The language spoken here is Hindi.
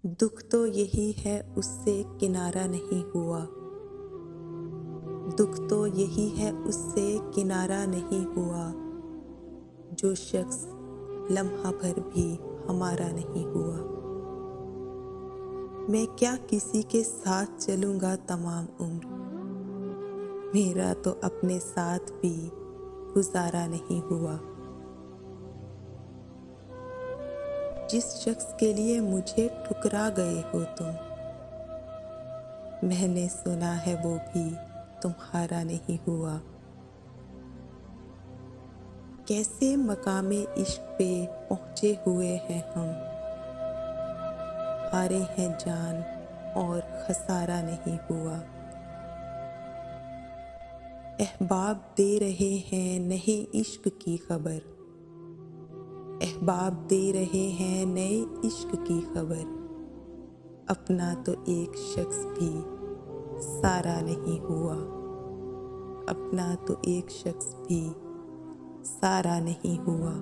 दुख तो यही है उससे किनारा नहीं हुआ। दुख तो यही है उससे किनारा नहीं हुआ। जो शख्स लम्हा भर भी हमारा नहीं हुआ। मैं क्या किसी के साथ चलूंगा तमाम उम्र। मेरा तो अपने साथ भी गुजारा नहीं हुआ। जिस शख्स के लिए मुझे ठुकरा गए हो तुम, मैंने सुना है वो भी तुम्हारा नहीं हुआ। कैसे मकामे इश्क पे पहुँचे हुए हैं हम, हारे हैं जान और खसारा नहीं हुआ। अहबाब दे रहे हैं नए इश्क की खबर, अहबाब दे रहे हैं नए इश्क की खबर। अपना तो एक शख्स भी सारा नहीं हुआ। अपना तो एक शख्स भी सारा नहीं हुआ।